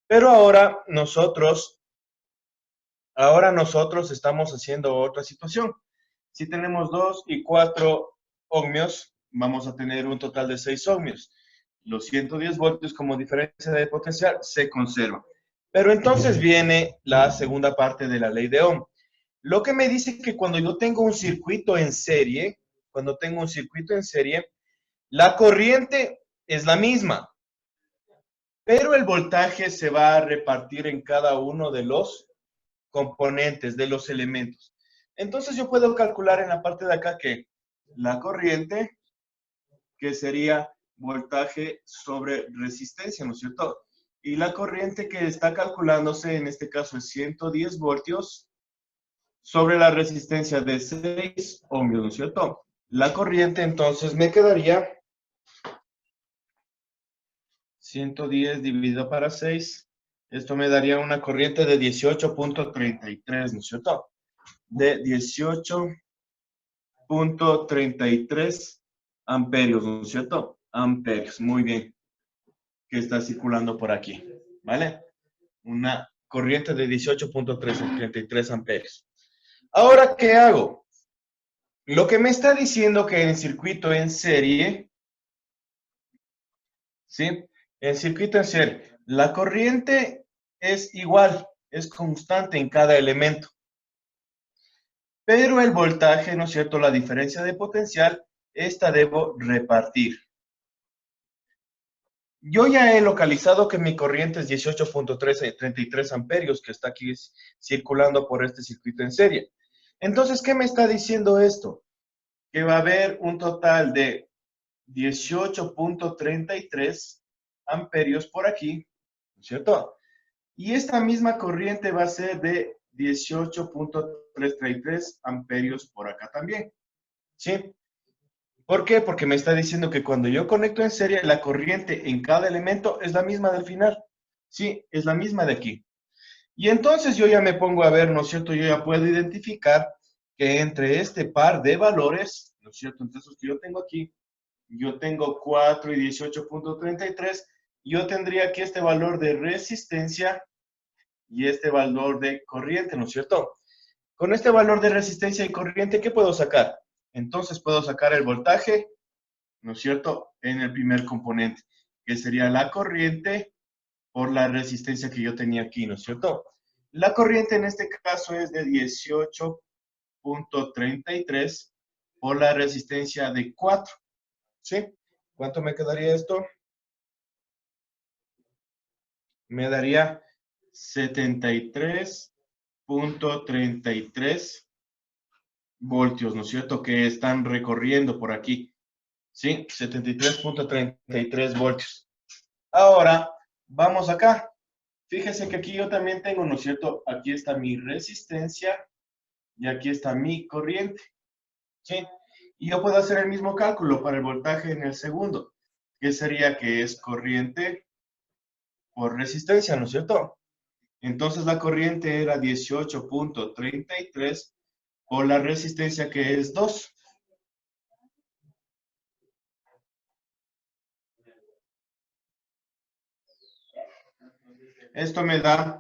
Pero ahora nosotros estamos haciendo otra situación. Si tenemos 2 y 4 ohmios, vamos a tener un total de 6 ohmios. Los 110 voltios como diferencia de potencial se conservan. Pero entonces viene la segunda parte de la ley de Ohm. Lo que me dice que cuando yo tengo un circuito en serie, la corriente es la misma, pero el voltaje se va a repartir en cada uno de los componentes, de los elementos. Entonces yo puedo calcular en la parte de acá que la corriente, que sería voltaje sobre resistencia, ¿no es cierto? Y la corriente que está calculándose en este caso es 110 voltios sobre la resistencia de 6 ohmios, ¿no es cierto? La corriente entonces me quedaría 110 dividido para 6. Esto me daría una corriente de 18.33, ¿no es cierto? De 18.33 amperios, ¿no es cierto? Amperios, muy bien, que está circulando por aquí, ¿vale? Una corriente de 18.33 amperios. Ahora, ¿qué hago? Lo que me está diciendo que en el circuito en serie, ¿sí? El circuito en serie, la corriente es igual, es constante en cada elemento. Pero el voltaje, ¿no es cierto? La diferencia de potencial, esta debo repartir. Yo ya he localizado que mi corriente es 18.33 amperios, que está aquí circulando por este circuito en serie. Entonces, ¿qué me está diciendo esto? Que va a haber un total de 18.33 amperios por aquí, ¿no es cierto? Y esta misma corriente va a ser de 18.333 amperios por acá también, ¿sí? ¿Por qué? Porque me está diciendo que cuando yo conecto en serie, la corriente en cada elemento es la misma del final. Sí, es la misma de aquí. Y entonces yo ya me pongo a ver, ¿no es cierto? Yo ya puedo identificar que entre este par de valores, ¿no es cierto? Entonces que yo tengo aquí, yo tengo 4 y 18.33, yo tendría aquí este valor de resistencia y este valor de corriente, ¿no es cierto? Con este valor de resistencia y corriente, ¿qué puedo sacar? Entonces puedo sacar el voltaje, ¿no es cierto?, en el primer componente, que sería la corriente por la resistencia que yo tenía aquí, ¿no es cierto? La corriente en este caso es de 18.33 por la resistencia de 4, ¿sí? ¿Cuánto me quedaría esto? Me daría 73.33 voltios, ¿no es cierto?, que están recorriendo por aquí, ¿sí? 73.33 voltios. Ahora, vamos acá. Fíjese que aquí yo también tengo, ¿no es cierto? Aquí está mi resistencia y aquí está mi corriente, ¿sí? Y yo puedo hacer el mismo cálculo para el voltaje en el segundo, que sería que es corriente por resistencia, ¿no es cierto? Entonces la corriente era 18.33 por la resistencia que es 2. Esto me da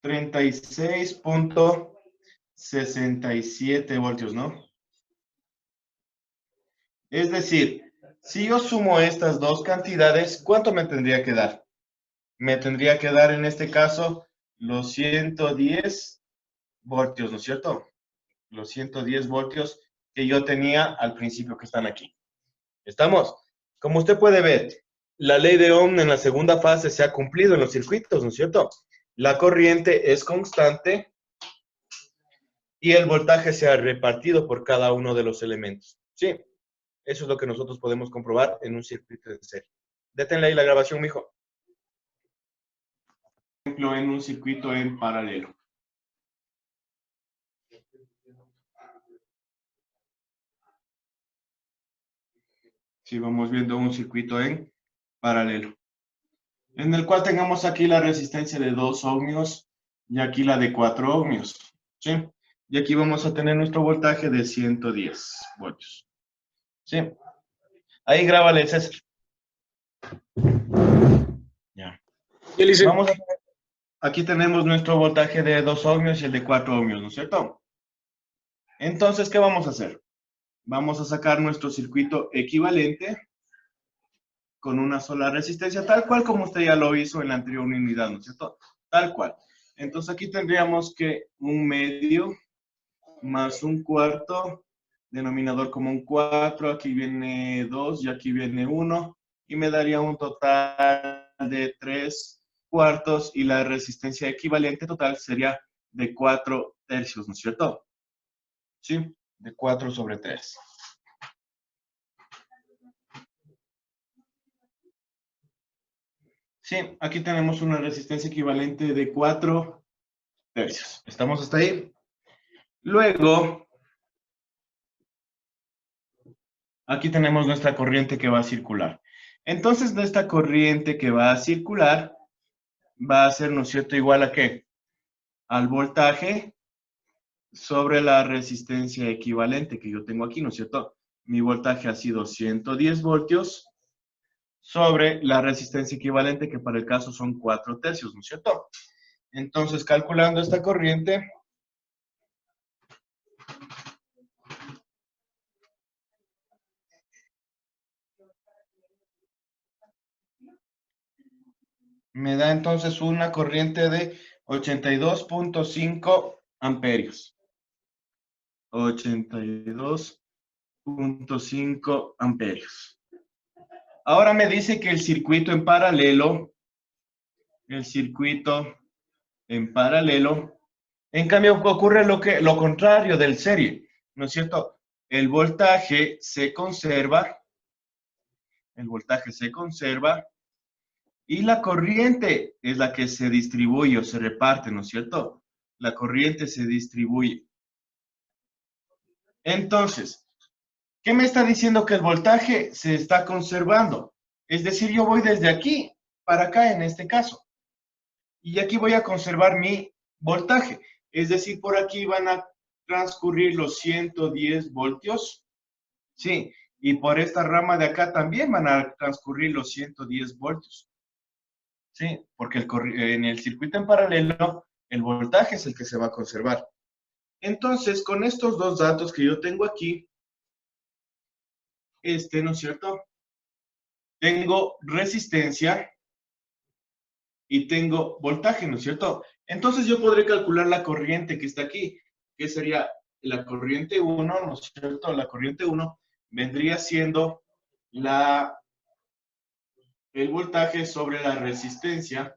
36.67 voltios, ¿no? Es decir, si yo sumo estas dos cantidades, ¿cuánto me tendría que dar? Me tendría que dar en este caso los 110 voltios, ¿no es cierto? Los 110 voltios que yo tenía al principio que están aquí. ¿Estamos? Como usted puede ver, la ley de Ohm en la segunda fase se ha cumplido en los circuitos, ¿no es cierto? La corriente es constante y el voltaje se ha repartido por cada uno de los elementos. Sí, eso es lo que nosotros podemos comprobar en un circuito de serie. Deténle ahí la grabación, mijo. Por ejemplo, en un circuito en paralelo. Si vamos viendo un circuito en paralelo, en el cual tengamos aquí la resistencia de 2 ohmios y aquí la de 4 ohmios, ¿sí? Y aquí vamos a tener nuestro voltaje de 110 voltios, ¿sí? Ahí grábale, César. Ya. ¿Qué le dice? Vamos a, aquí tenemos nuestro voltaje de 2 ohmios y el de 4 ohmios, ¿no es cierto? Entonces, ¿qué vamos a hacer? Vamos a sacar nuestro circuito equivalente con una sola resistencia, tal cual como usted ya lo hizo en la anterior unidad, ¿no es cierto? Tal cual. Entonces, aquí tendríamos que un medio más un cuarto, denominador común 4, aquí viene 2 y aquí viene 1, y me daría un total de 3 cuartos, y la resistencia equivalente total sería de 4 tercios, ¿no es cierto? Sí, de 4 sobre 3. Sí, aquí tenemos una resistencia equivalente de 4 tercios. ¿Estamos hasta ahí? Luego, aquí tenemos nuestra corriente que va a circular. Entonces, nuestra corriente que va a circular va a ser, ¿no es cierto?, igual a ¿qué? Al voltaje sobre la resistencia equivalente que yo tengo aquí, ¿no es cierto? Mi voltaje ha sido 110 voltios sobre la resistencia equivalente, que para el caso son 4 tercios, ¿no es cierto? Entonces, calculando esta corriente, me da entonces una corriente de 82.5 amperios. 82.5 amperios. Ahora me dice que el circuito en paralelo, en cambio ocurre lo contrario del serie, ¿no es cierto? El voltaje se conserva y la corriente es la que se distribuye o se reparte, ¿no es cierto? La corriente se distribuye. Entonces, ¿qué me está diciendo? Que el voltaje se está conservando. Es decir, yo voy desde aquí para acá en este caso. Y aquí voy a conservar mi voltaje. Es decir, por aquí van a transcurrir los 110 voltios. Sí, y por esta rama de acá también van a transcurrir los 110 voltios. Sí, porque en el circuito en paralelo, el voltaje es el que se va a conservar. Entonces, con estos dos datos que yo tengo aquí, ¿no es cierto? Tengo resistencia y tengo voltaje, ¿no es cierto? Entonces yo podré calcular la corriente que está aquí, que sería la corriente 1, ¿no es cierto? La corriente 1 vendría siendo el voltaje sobre la resistencia,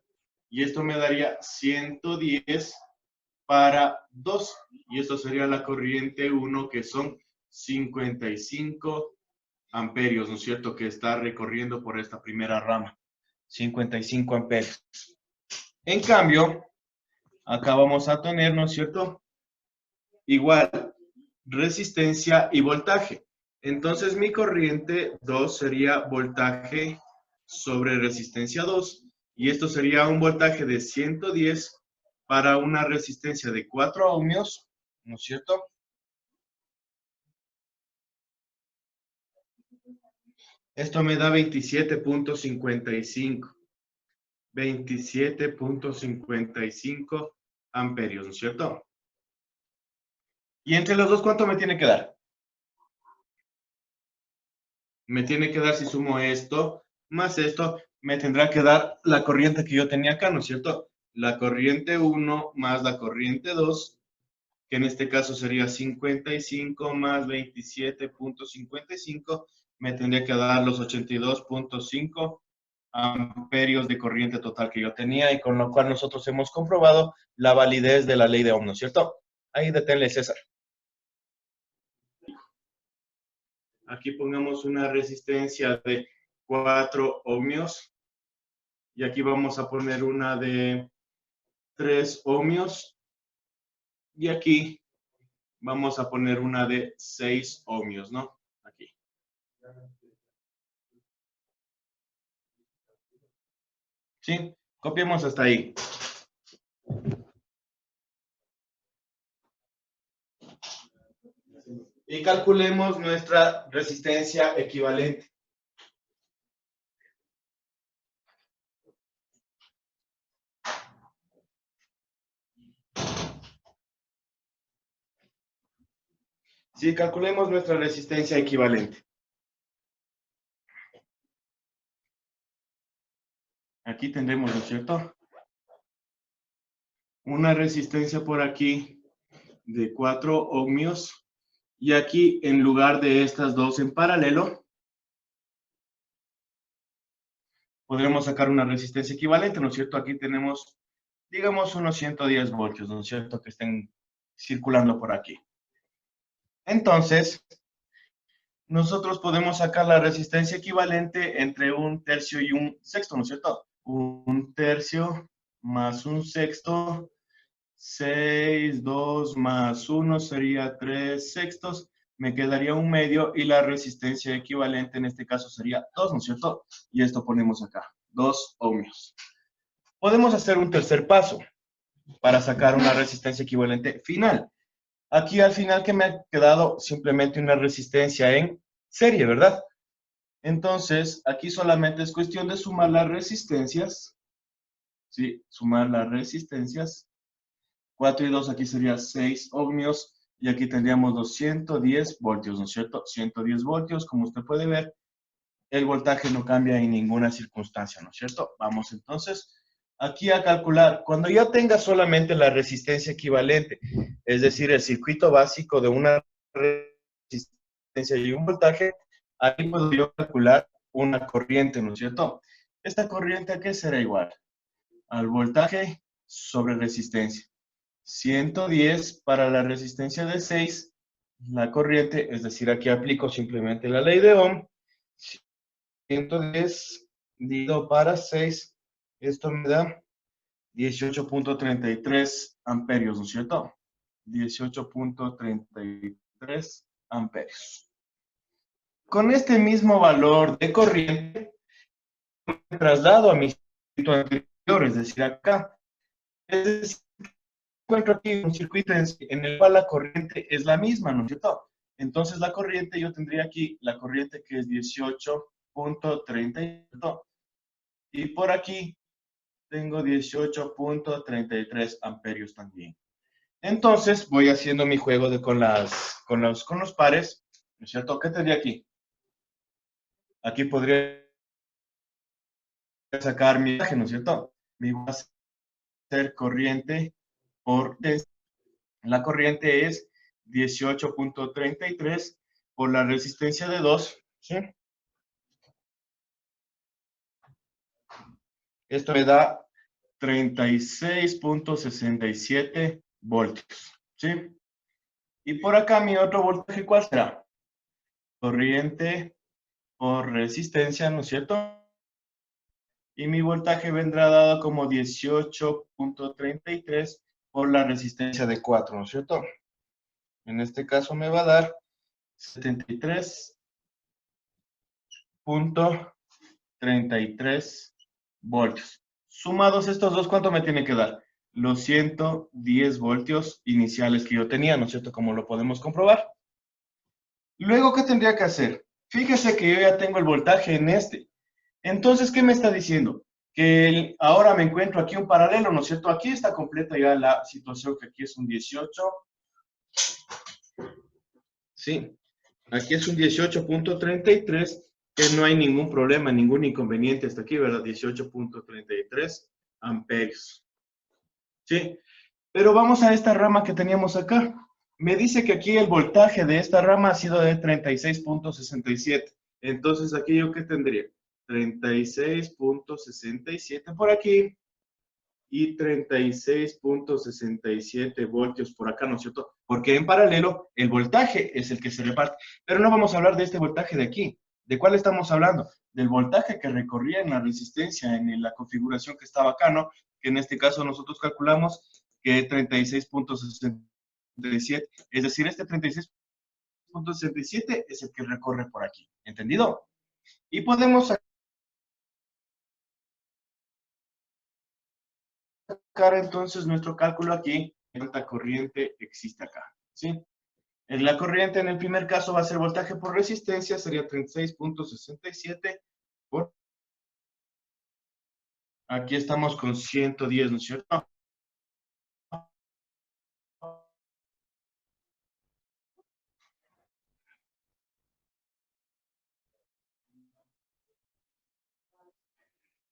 y esto me daría 110 para 2, y esto sería la corriente 1, que son 55 amperios, ¿no es cierto?, que está recorriendo por esta primera rama. 55 amperios. En cambio, acá vamos a tener, ¿no es cierto?, igual resistencia y voltaje. Entonces mi corriente 2 sería voltaje sobre resistencia 2, y esto sería un voltaje de 110 para una resistencia de 4 ohmios, ¿no es cierto? Esto me da 27.55. 27.55 amperios, ¿no es cierto? Y entre los dos, ¿cuánto me tiene que dar? Me tiene que dar, si sumo esto más esto, me tendrá que dar la corriente que yo tenía acá, ¿no es cierto? La corriente 1 más la corriente 2, que en este caso sería 55 más 27.55, me tendría que dar los 82.5 amperios de corriente total que yo tenía, y con lo cual nosotros hemos comprobado la validez de la ley de Ohm, ¿no es cierto? Ahí deténle, César. Aquí pongamos una resistencia de 4 ohmios, y aquí vamos a poner una de 3 ohmios, y aquí vamos a poner una de 6 ohmios, ¿no? Aquí. ¿Sí? Copiemos hasta ahí. Y calculemos nuestra resistencia equivalente. Sí, calculemos nuestra resistencia equivalente. Aquí tendremos, ¿no es cierto? Una resistencia por aquí de 4 ohmios. Y aquí, en lugar de estas dos en paralelo, podremos sacar una resistencia equivalente, ¿no es cierto? Aquí tenemos, digamos, unos 110 voltios, ¿no es cierto? Que estén circulando por aquí. Entonces, nosotros podemos sacar la resistencia equivalente entre un tercio y un sexto, ¿no es cierto? Un tercio más un sexto, 6, 2 más 1 sería 3 sextos, me quedaría un medio y la resistencia equivalente en este caso sería 2, ¿no es cierto? Y esto ponemos acá, 2 ohmios. Podemos hacer un tercer paso para sacar una resistencia equivalente final. Aquí al final que me ha quedado simplemente una resistencia en serie, ¿verdad? Entonces, aquí solamente es cuestión de sumar las resistencias, ¿sí? Sumar las resistencias. 4 y 2 aquí sería 6 ohmios y aquí tendríamos 210 voltios, ¿no es cierto? 110 voltios, como usted puede ver, el voltaje no cambia en ninguna circunstancia, ¿no es cierto? Vamos entonces aquí a calcular. Cuando ya tenga solamente la resistencia equivalente, es decir, el circuito básico de una resistencia y un voltaje, ahí puedo yo calcular una corriente, ¿no es cierto? Esta corriente, ¿a qué será igual? Al voltaje sobre resistencia. 110 para la resistencia de 6, la corriente, es decir, aquí aplico simplemente la ley de Ohm, 110 dividido para 6, esto me da 18.33 amperios, ¿no es cierto? 18.33 amperios. Con este mismo valor de corriente, me traslado a mi circuito anterior, es decir, acá. Es decir, encuentro aquí un circuito en el cual la corriente es la misma, ¿no es cierto? Entonces la corriente, yo tendría aquí la corriente que es 18.30 y por aquí tengo 18.33 amperios también. Entonces voy haciendo mi juego con los pares, ¿no es cierto? ¿Qué tendría aquí? Aquí podría sacar mi voltaje, ¿no es cierto? Mi va a ser corriente por la corriente es 18.33 por la resistencia de 2, ¿sí? Esto me da 36.67 voltios, ¿sí? Y por acá mi otro voltaje, ¿cuál será? Corriente por resistencia, ¿no es cierto? Y mi voltaje vendrá dado como 18.33 por la resistencia de 4, ¿no es cierto? En este caso me va a dar 73.33 voltios. Sumados estos dos, ¿cuánto me tiene que dar? Los 110 voltios iniciales que yo tenía, ¿no es cierto? Como lo podemos comprobar. Luego, ¿qué tendría que hacer? Fíjese que yo ya tengo el voltaje en este. Entonces, ¿qué me está diciendo? Que ahora me encuentro aquí un paralelo, ¿no es cierto? Aquí está completa ya la situación, que aquí es un 18. Sí, aquí es un 18.33, que no hay ningún problema, ningún inconveniente hasta aquí, ¿verdad? 18.33 amperios. Sí, pero vamos a esta rama que teníamos acá. Me dice que aquí el voltaje de esta rama ha sido de 36.67. Entonces, aquí yo qué tendría? 36.67 por aquí y 36.67 voltios por acá, ¿no es cierto? Porque en paralelo el voltaje es el que se reparte. Pero no vamos a hablar de este voltaje de aquí. ¿De cuál estamos hablando? Del voltaje que recorría en la resistencia, en la configuración que estaba acá, ¿no? Que en este caso nosotros calculamos que 36.67. Es decir, este 36.67 es el que recorre por aquí. ¿Entendido? Y podemos sacar entonces nuestro cálculo aquí. ¿Cuánta corriente existe acá? ¿Sí? La corriente en el primer caso va a ser voltaje por resistencia, sería 36.67 por... Aquí estamos con 110, ¿no es cierto?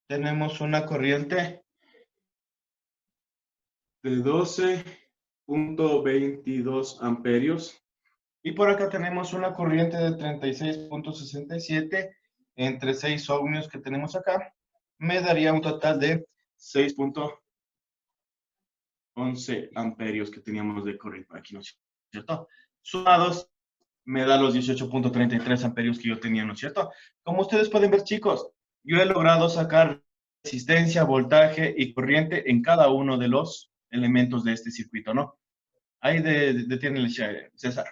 tenemos una corriente de 12.22 amperios. Y por acá tenemos una corriente de 36.67 entre 6 ohmios que tenemos acá. Me daría un total de 6.11 amperios que teníamos de corriente por aquí, ¿no es cierto? Sumados me da los 18.33 amperios que yo tenía, ¿no es cierto? Como ustedes pueden ver, chicos, yo he logrado sacar resistencia, voltaje y corriente en cada uno de los elementos de este circuito, ¿no? Ahí detiene César.